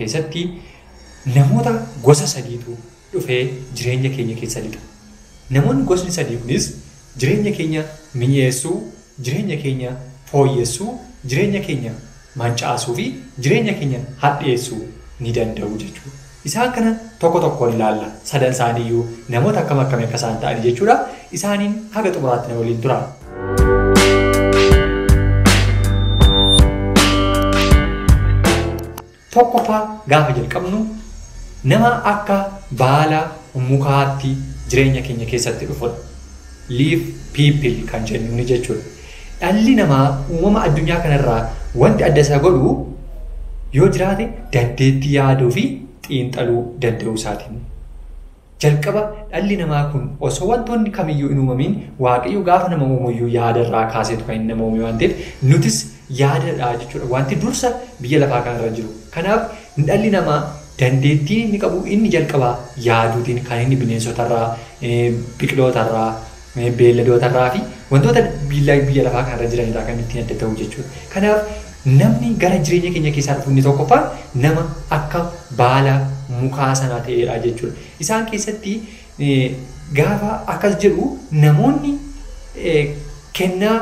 keessatti namoota gosa sadiitu dhufee jireenya keenya keessa lixa. Namoonni gosni sadii kunis jireenya keenya mi'eessuu, jireenya keenya fooyyessuu, jireenya keenya mancaasuu fi jireenya keenya hadheessuu ni danda'u jechuudha. Isaan kana tokko tokkoon ilaalla. Sadan isaaniiyyuu namoota akkam akkamii akka isaan ta'an jechuudha. Isaaniin haga xumuraatti na waliin tura. Tokkoffaa gaafa jalqabnu nama akka baala mukaatti jireenya keenya keessatti dhufudha. Leaf people kan jennu jechuudha. Dhalli namaa uumama addunyaa kanarraa wanti adda isa godhu yoo jiraate dandeettii yaaduu fi xiinxaluu danda'uu isaatiin. Jalqaba dhalli namaa kun osoo wantoonni kamiyyuu hin uumamin waaqayyo gaafa nama uumuyyuu yaadarraa kaaseetu kan inni nama uume waan ta'eef nutis yaadadha jechuudha. Wanti dursa biyya lafaa kanarra jiru. Kanaaf dhalli namaa dandeettii inni qabu inni jalqabaa yaaduutiin kan inni bineensotarraa, biqilootarraa, beelladootarraa fi wantoota biyya lafaa kanarra jiranirraa kan ittiin adda ta'u jechuudha. Kanaaf namni gara jireenya keenya keessaa dhufu inni tokkoffaa nama akka baala mukaa sanaa ta'edha jechuudha. Isaan keessatti gaafa akkas jedhu namoonni kennaa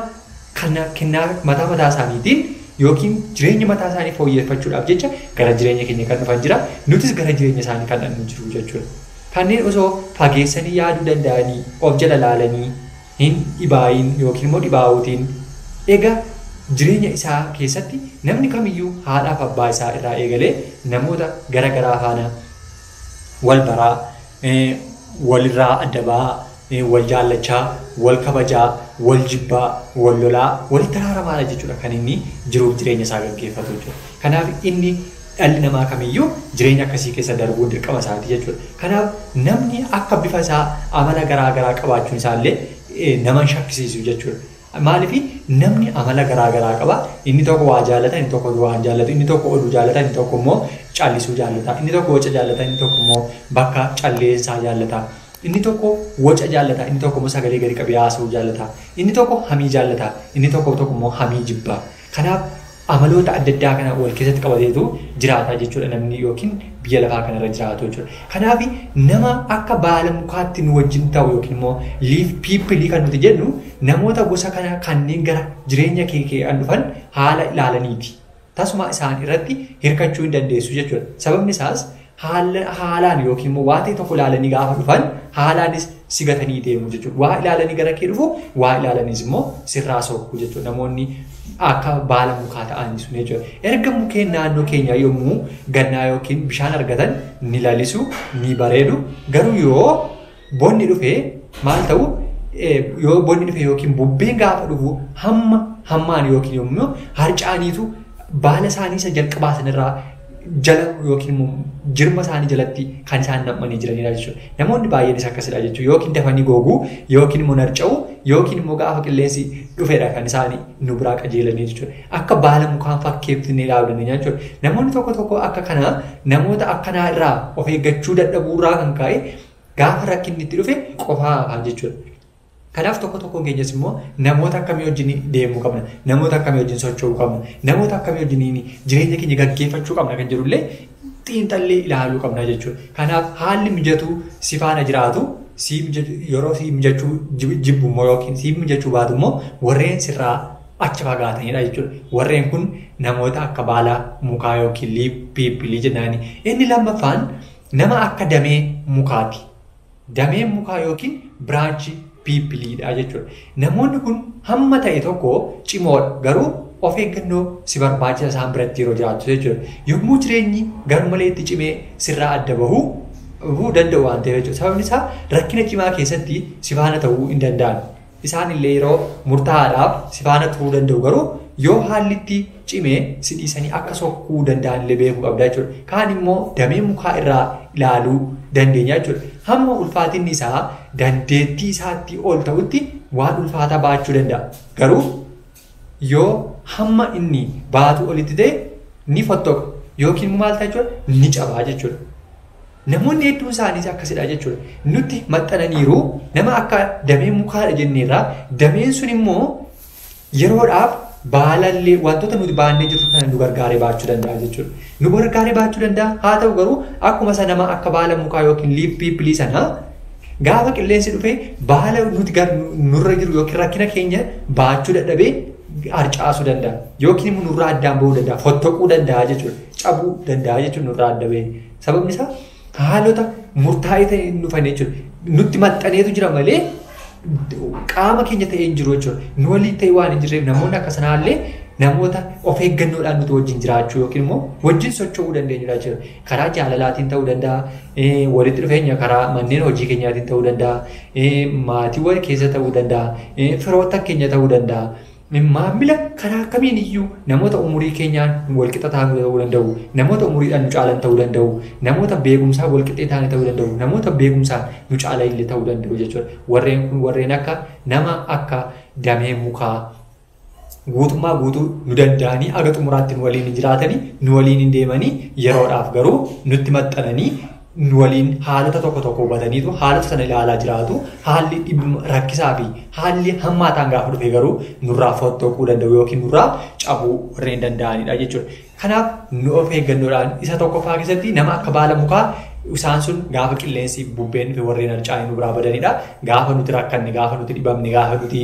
mataa isaaniitiin yookiin jireenya mataa isaanii fooyyeffachuudhaaf jecha gara jireenya keenya kan dhufan jira. Nutis gara jireenya isaanii kan dhufnu jiru jechuudha. Kanneen osoo fageessanii yaaduu danda'anii of jala laalanii hin dhibaayin yookiin immoo dhibaa'uutiin egaa jireenya isaa keessatti namni kamiyyuu haadhaaf abbaa isaa irraa eegalee namoota gara garaa faana wal baraa, walirraa adda ba'aa, wal jaallachaa, wal kabajaa, wal jibbaa, wal lolaa, walitti araaramaadha jechuudha kan inni jiruuf jireenya isaa gaggeeffatu jechuudha. Kanaaf inni dhalli namaa kamiyyuu jireenya akkasii keessa darbuun dirqama isaati jechuudha. Kanaaf namni akka bifa isaa amala garaa garaa qabaachuun isaallee nama shakkisiisu jechuudha. Maaliif namni amala garaa garaa qaba. Inni tokko waa jaallata, inni tokko waa hin jaallatu, inni tokko oduu jaallata, inni tokko immoo callisuu jaallata, inni tokko waca jaallata, inni tokko immoo bakka calleessaa jaallata. Inni tokko waca jaallata, inni tokko immoo sagalee gadi qabee haasa'uu jaallata. Inni tokko hamii jaallata, inni tokko immoo hamii jibba. Kanaaf amaloota adda addaa kana wal keessatti qabateetu jiraata jechuudha namni yookiin biyya lafaa kanarra jiraatu jechuudha. Kanaaf nama akka baala mukaatti nu wajjin ta'u yookiin immoo leaf people kan nuti jennu namoota gosa kana kanneen gara jireenya kee dhufan haala ilaalaniiti. Tasuma isaan irratti hirkachuu hin dandeessu jechuudha. Sababni isaas haalaan yookiin immoo waa ta'e tokko ilaalanii gaafa dhufan haalaanis sigatanii deemu jechuudha. Waa ilaalanii gara kee dhufu, waa ilaalanis immoo sirraa sookku jechuudha. Namoonni akka baala mukaa ta'anii sun jechuudha. Erga mukeen naannoo keenya yommuu gannaa yookiin bishaan argatan ni lalisu, ni bareedu. Garuu yoo bonni dhufee maal ta'u? Yoo bonni dhufee yookiin bubbeen gaafa dhufu hammaan yookiin yommuu harcaaniitu baala isaanii isa jalqabaa sanarraa jala yookiin jirma isaanii jalatti kan isaan nam'anii jiranidha jechuudha. Namoonni baay'eenis akkasidha jechuudha. Yookiin dafanii googuu yookiin immoo narca'u yookiin immoo gaafa qilleensi dhufedha kan isaanii nu biraa qajeelanii jechuudha. Akka baala mukaan fakkeeffannee ilaaluu dandeenya jechuudha. Namoonni tokko tokko akka kanaa namoota akkanaa irraa of eeggachuu dadhabuurraa kan ka'e gaafa rakkinni itti dhufe qofaa hafan jechuudha. Kanaaf tokko tokkoon keenyas immoo namoota akkamii wajjin deemuu qabna, namoota akkamii wajjin socho'uu qabna, namoota akkamii wajjin jireenya keenya gaggeeffachuu qabna kan jedhullee xiinxallee ilaaluu qabna jechuudha. Kanaaf haalli mijatu si faana jiraatu yeroo si mijachuu jibbu immoo yookiin si mijachuu baatu immoo warreen sirraa achi fagaatanidha jechuudha. Warreen kun namoota akka baala mukaa yookiin leaf people jennaani. Inni lammaffaan nama akka damee mukaati. Damee mukaa yookiin branch piipiliidha jechuudha. Namoonni kun hamma ta'e tokko cimoodha. Garuu of eeggannoo si barbaachisa isaan biratti yeroo jiraatu jechuudha. Yommuu jireenyi garuu malee itti cimee sirraa adda bahuu danda'u waan ta'eef jechuudha. Sababni isaa rakkina cimaa keessatti si faana ta'uu hin danda'an. Isaan illee yeroo murtaa'aadhaaf si faana turuu danda'u garuu yoo haalli itti cimee si dhiisanii akka sokkuu danda'an illee beekuu qabda jechuudha. Kaan immoo damee mukaa irraa ilaaluu dandeenya jechuudha. Hamma ulfaatinni isaa dandeettii isaatti ol ta'utti waan ulfaataa baachuu danda'a. Garuu yoo hamma inni baatu olitti ta'e ni fottoqa yookiin maal ta'a jechuudha ni cabaa jechuudha. Namoonni hedduun isaaniis akkasidha jechuudha. Nutti maxxananiiru nama akka damee mukaadha jenneerraa dameen sun immoo yeroodhaaf baalallee wantoota nuti baannee jirru kana nu gargaaree baachuu danda'a jechuudha. Nu gargaaree baachuu danda'a. Haa ta'u garuu akkuma sana nama akka baala mukaa yookiin liif piippilii sana gaafa qilleensi dhufee baala nuti nurra jiru yookiin rakkina keenya baachuu dadhabee harcaasuu danda'a. Yookiin immoo nurraa addaan bahuu danda'a. Fottoquu danda'a jechuudha. Cabuu danda'a jechuudha nurraa adda bahee. Sababni isaa haalota murtaa'ee ta'e dhufan jechuudha. Nutti maxxaneetu jira malee qaama keenya ta'ee hin jiru jechuudha. Nu waliin ta'e waan hin jirreef namoonni akka sanaallee namoota of eeggannoodhaan nuti wajjin jiraachuu yookiin immoo wajjin socho'uu dandeenyudha jechuudha. Karaa jaalalaatiin ta'uu danda'a, walitti dhufeenya karaa manneen hojii keenyaatiin ta'uu danda'a, maatiiwwan keessa ta'uu danda'a, firoota keenya ta'uu danda'a. Maamila karaa akkamiin iyyuu namoota umurii keenyaan walqixa ta'uu danda'u, namoota umuriidhaan nu caalan ta'uu danda'u, namoota beekumsaa walqixxee ta'anii ta'uu danda'u, namoota beekumsaan nu caalan illee ta'uu danda'u jechuudha. Warreen kun warreen akka nama akka damee mukaa guutummaa guutuu nu danda'anii aga xumuraatti nu waliin jiraatanii nu waliin hin deemanii yeroodhaaf garuu nutti maxxananii nu waliin haalota tokko tokko hubataniitu haalota sana ilaalaa jiraatu. Haalli rakkisaa fi haalli hammaataan gaafa dhufe garuu nurraa fottoquu danda'u yookiin nurraa cabuu warreen danda'anidha jechuudha. Kanaaf nu of eeggannoodhaan isa tokkoffaa keessatti nama akka baala mukaa isaan sun gaafa qilleensi bubbeen fi warreen harcaa'anii nu biraa badanidha. Gaafa nuti rakkanne, gaafa nuti dhibamne, gaafa nuti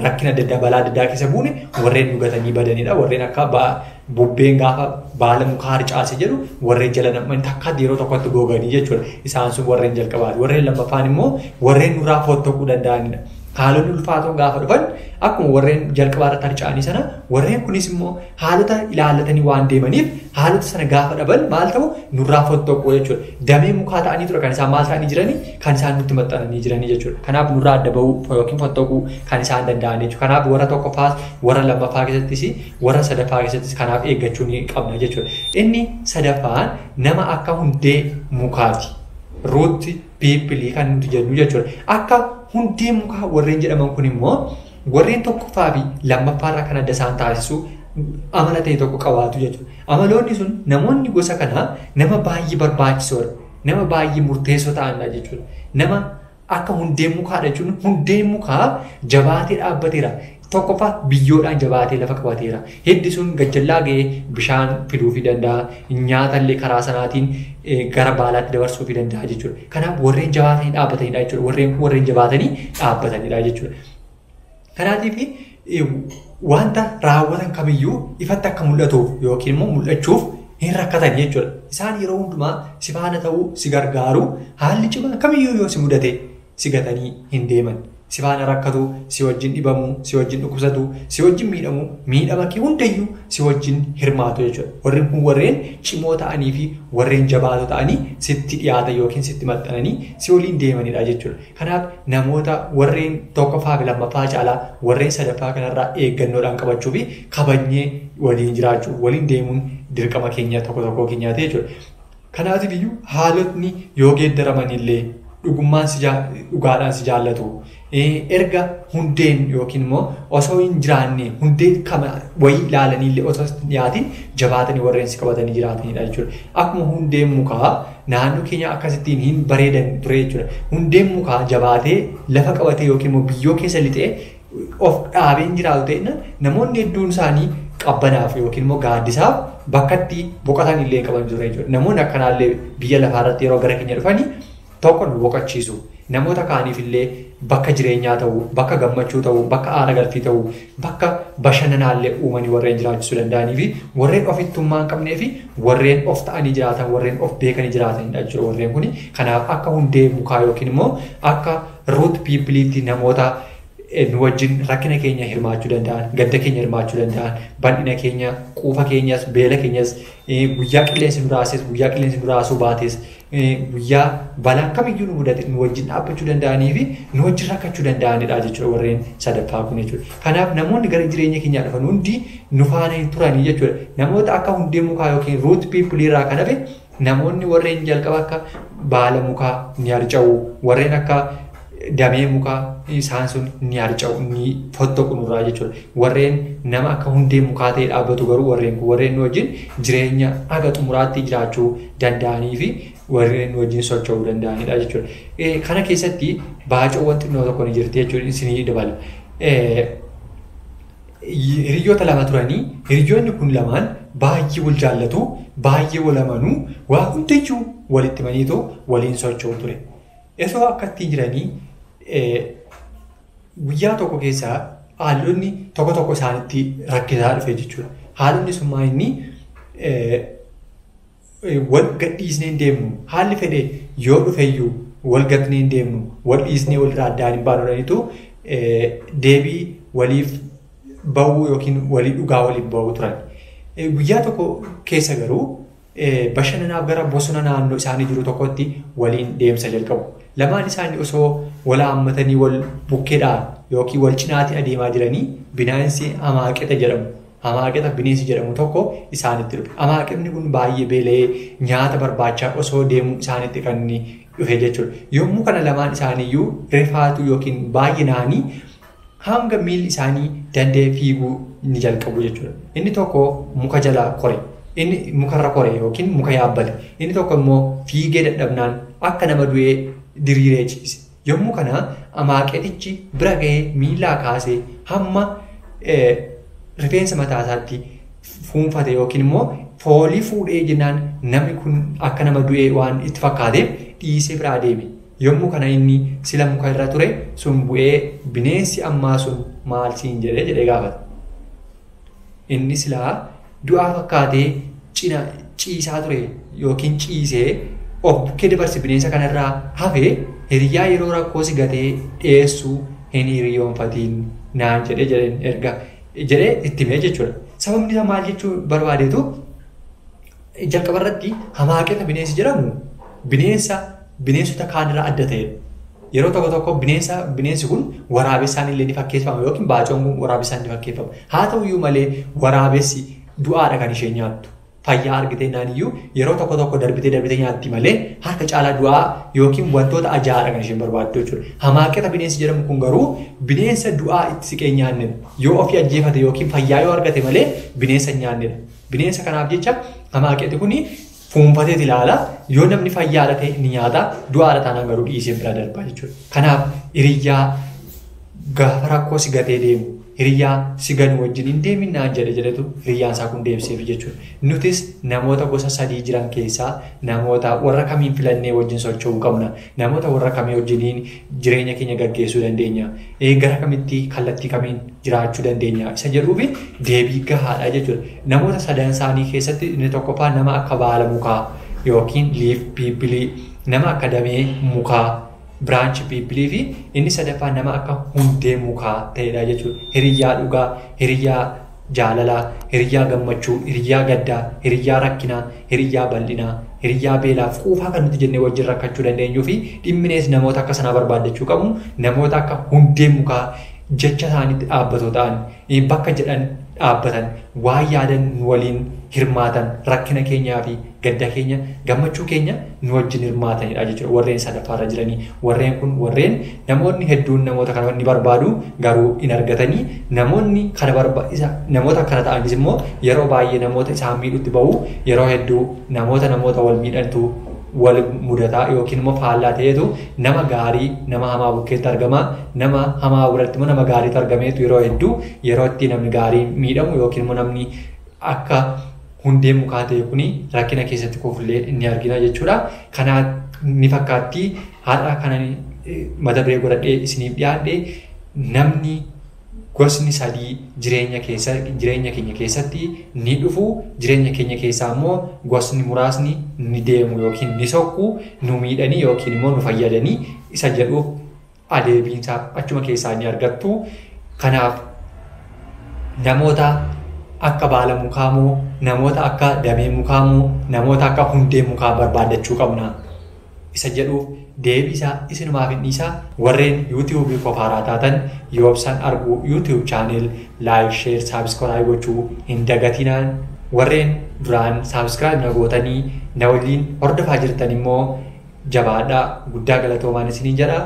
rakkina adda addaa balaa adda addaa keessa buune warreen dhugatanii badanidha. Warreen akka bubbeen gaafa baala mukaa harcaase jedhu warreen jala namni takka yeroo tokkotti googanii jechuudha. Isaan sun warreen jalqabaati. Warreen lammaffaan immoo warreen nurraa fottoquu danda'anidha. Haalonni ulfaatoon gaafa dhufan akkuma warreen jalqabaa irratti harcaanii sana warreen kunis immoo haalota ilaallatanii waan deemaniif haalota sana gaafa dhaban maal ta'u nurraa fottoquu jechuudha. Damee mukaa ta'anii tura kan isaan maal ta'anii jiranii kan isaan nutti maxxananii jiranii jechuudha. Kanaaf nurraa adda bahuu yookiin fottoquu kan isaan danda'an jechuudha. Kanaaf warra tokkoffaas warra lammaffaa keessattis warra sadaffaa keessattis kanaaf eeggachuu ni qabna jechuudha. Inni sadaffaan nama akka hundee mukaati. Ruutti piippilii kan nuti jennu jechuudha. Akka hundee mukaa warreen jedhaman kun immoo warreen tokkoffaa fi lammaffaarraa kan adda isaan taasisu amala ta'e tokko qabaatu jechuudha. Amaloonni sun namoonni gosa kanaa nama baay'ee barbaachisoodha. Nama baay'ee murteessoo ta'anidha jechuudha. Nama akka hundee mukaadha jechuun hundeen mukaa jabaatee dhaabbateera. Tokkoffaa biyyoodhaan jabaatee lafa qabateera. Hiddi sun gajjallaa ga'ee bishaan fiduufii danda'a. Nyaatallee karaa sanaatiin gara baalaatti dabarsuufii danda'a jechuudha. Kanaaf warreen jabaatanii dhaabbatanidha jechuudha. Warreen kun warreen jabaatanii dhaabbatanidha jechuudha. Kanaatiif wanta raawwatan kamiyyuu ifatti akka mul'atuuf yookiin immoo mul'achuuf hin rakkatan jechuudha. Isaan yeroo hundumaa si faana ta'uu si gargaaru haalli cimaa kamiyyuu yoo si mudate si gatanii hin deeman. Si faana rakkatu, si wajjin dhibamu, si wajjin dhukkubsatu, si wajjin miidhamu, miidhama kee hundayyuu si wajjin hirmaatu jechuudha. Warreen kun warreen cimoo ta'anii fi warreen jabaatoo ta'anii sitti dhiyaatan yookiin sitti maxxananii si waliin deemanidha jechuudha. Kanaaf namoota warreen tokkoffaa fi lammaffaa caalaa warreen sadaffaa kanarraa eeggannoodhaan qabachuu fi kabajnee waliin jiraachuu waliin deemuun dirqama keenya tokko tokko keenyaati jechuudha. Kanaatiif iyyuu haalotni yoo geeddaramanillee dhugaadhaan si jaallatu. Erga hundeen yookiin immoo osoo hin jiraanne hundee kama wayii ilaalaniillee osoo hin dhiyaatin jabaatanii warreen si qabatanii jiraatanidha jechuudha. Akkuma hundeen mukaa naannoo keenya akkasittiin hin bareedan ture jechuudha. Hundeen mukaa jabaatee lafa qabatee yookiin immoo biyyoo keessa lixee of dhaabee hin jiraatu ta'e namoonni hedduun isaanii qabbanaaf yookiin immoo gaaddisaaf bakkatti boqotan illee qaban ture jechuudha. Namoonni akkanaallee biyya lafaarratti yeroo gara keenya dhufanii tokko nu boqochiisu. Namoota kaaniif illee bakka jireenyaa ta'uu, bakka gammachuu ta'uu, bakka aara galfii ta'uu, bakka bashannanaallee uumanii warreen jiraachisuu danda'anii fi warreen ofittummaa hin qabnee fi warreen of ta'anii jiraatan, warreen of beekanii jiraatanidha jechuudha warreen kuni. Kanaaf akka hundee mukaa yookiin immoo akka root piippiliitti namoota nu wajjin rakkina keenya hirmaachuu danda'an, gadda keenya hirmaachuu danda'an, bal'ina keenya, quufa keenyas, beela keenyas, guyyaa qilleensi nu raases, guyyaa qilleensi nu raasuu baates, guyyaa balaan kamiyyuu nu mudate nu wajjin dhaabbachuu danda'anii fi nu wajjin rakkachuu danda'anidha jechuudha warreen sadaffaa kun jechuudha. Kanaaf namoonni gara jireenya keenyaa dhufan hundi nu faana turanii jechuudha. Namoota akka hundee mukaa yookiin root piippiliirraa kan hafe namoonni warreen jalqaba akka baala mukaa ni harca'u, warreen akka damee mukaa isaan sun ni harca'u ni fottoqu nurraa jechuudha. Warreen nama akka hundee mukaa ta'e dhaabbatu garuu warreen kun warreen nu wajjin jireenya haga xumuraatti jiraachuu danda'anii fi warreen wajjin socho'uu danda'anidha jechuudha. Kana keessatti baacoowwan xinnoo tokko ni jirti jechuudha isinii dabala. hiriyoota lama turanii hiriyoonni kun lamaan baay'ee wal jaallatu, baay'ee wal amanuu, waa hundayyuu walitti maniitoo waliin socho'u ture. Osoo akkatti jiranii guyyaa tokko keessaa haalonni tokko isaanitti rakkisaa dhufe jechuudha. Haalonni sun maa inni wal gadhiisnee hin deemnu, haalli fedhe yoo dhufeyyuu wal gatnee hin deemnu, wal dhiisnee walirraa addaan hin baanudhaniitu deebii waliif bahuu yookiin walii dhugaa waliif bahuu turan. Guyyaa tokko keessa garuu bashannanaaf gara bosona naannoo isaanii jiru tokkotti waliin deemsa jalqabu. Lamaan isaanii osoo wal haammatanii wal bukkeedhaan yookiin wal cinaatti adeemaa jiranii bineensi Amaaqexa jedhamu. Amaaqexa bineensi jedhamu tokko isaanitti dhufe. Amaaqexni kun baay'ee beela'ee nyaata barbaachaa osoo deemuu isaanitti kan inni dhufe jechuudha. Yommuu kana lamaan isaaniiyyuu rifaatu yookiin baay'inaanii hanga miilli isaanii danda'e fiiguu ni jalqabu jechuudha. Inni tokko muka jala kore, inni mukarra kore yookiin muka yaabbate. Inni tokko immoo fiigee dadhabnaan akka nama du'ee diriiree ciise. Yommuu kana Amaaqexichi bira ga'ee miillaa kaasee hamma rifeensa mataa isaatti fuunfate yookiin immoo foolii fuudhee jennaan namni kun akka nama du'ee waan itti fakkaateef dhiisee biraa deeme. Yommuu kana inni sila muka irra ture sun bu'ee bineensi ammaa sun maal siin jedhee gaafata. Inni silaa du'aa fakkaatee ciisaa ture yookiin ciisee of bukkee dabarse bineensa kanarraa hafee hiriyaa yeroo rakkoo si gatee dhiyeessuu hin hiriyoonfatiin naan jedhee itti himee jechuudha. Sababni isaa maal jechuu barbaadeetu jalqaba irratti Amaaqexa bineensi jedhamu bineensota kaanirraa adda ta'edha. Yeroo tokko bineensi kun waraabessaan illee ni fakkeeffama yookiin baacoon kun waraabessaan ni fakkeeffama. Haa ta'uyyuu malee waraabessi du'aadha kan ishee nyaattu. Fayyaa argitee naaniyyuu yeroo tokko darbitee nyaatti malee harka caalaa du'aa yookiin wantoota ajaa'aadha kan isheen barbaaddu jechuudha. Amaaqexa bineensi jedhamu kun garuu bineensa du'aa itti siqee nyaannedha. Yoo ofii ajjeefate yookiin fayyaa yoo argate malee bineensa nyaannedha. Bineensa kanaaf jecha Amaaqexi kuni fuunfateet ilaala. Yoo namni fayyaadha ta'e ni nyaata, du'aadha taanaan garuu dhiisee bira darbaa jechuudha. Kanaaf hiriyyaa gaafa rakkoo si gatee deemu hiriyyaa si ganu wajjin hin deeminaan jedhetu hiriyyaan isaa kun deemseef jechuudha. Nutis namoota gosa sadii jiran keessaa namoota warra kamiin filannee wajjin socho'uu qabna. Namoota warra kamii wajjiniin jireenya keenya gaggeessuu dandeenya. Gara kamitti kallattii kamiin jiraachuu dandeenya. Isa jedhuufi deebii gahaadha jechuudha. Namoota sadan isaanii keessatti inni tokkoffaa nama akka baala mukaa yookiin liif piippilii, nama akka damee mukaa biraanchi piippilii fi inni sadaffaa nama akka hundee mukaa ta'edha jechuudha. Hiriyyaa dhugaa, hiriyyaa jaalalaa, hiriyyaa gammachuu, hiriyyaa gaddaa, hiriyyaa rakkinaa, hiriyyaa bal'inaa, hiriyyaa beelaaf quufaa kan nuti jennee wajjin rakkachuu dandeenyuu fi dhimminees namoota akka sanaa barbaaddachuu qabu. Namoota akka hundee mukaa jecha isaaniitti dhaabbatoo ta'an, bakka jedhan dhaabbatan, waan yaadan waliin hirmaatan, rakkina keenyaa fi gadda keenya, gammachuu keenya nu wajjin hirmaatanidha jechuudha. Warreen sadaffaarra jiranii warreen kun warreen namoonni hedduun namoota kana ni barbaadu garuu hin argatanii namoonni namoota kana ta'anis immoo yeroo baay'ee namoota isaan miidhutti bahu yeroo hedduu namoota wal miidhantu wal mudataa yookiin immoo faallaa ta'etu nama gaarii nama hamaa bukkeetti argama. Nama hamaa biratti immoo nama gaariitu argameetu yeroo hedduu yeroo itti namni gaarii miidhamu yookiin immoo namni akka hundee mukaa ta'e kuni rakkina keessatti kufullee inni argina jechuudha. Kanaaf ni fakkaatti haadha kanan mata duree godhadhee isiniif dhiyaadhe namni gosni sadii jireenya keenya keessatti ni dhufu. Jireenya keenya keessaa immoo gosni muraasni ni deemu yookiin ni soqqu, nu miidhanii yookiin immoo nu fayyadanii isa jedhuuf adeebiinsaa achuma keessaa ni argattu. Kanaaf namoota akka baala mukaa moo namoota akka damee mukaa moo namoota akka hundee mukaa barbaadachuu qabna isa jedhuuf deebii isaa isinumaaf hin dhiisaa. Warreen yuutiyuubii qofaaraa taatan yoo ibsan argu yuutiyuub chaanel laayik sheer saabskiraayib gochuu hin dagatinaan. Warreen duraan saabskiraayib na gootanii na waliin hordofaa jirtan immoo jabaadhaa guddaa galatoomaan isiniin jedha.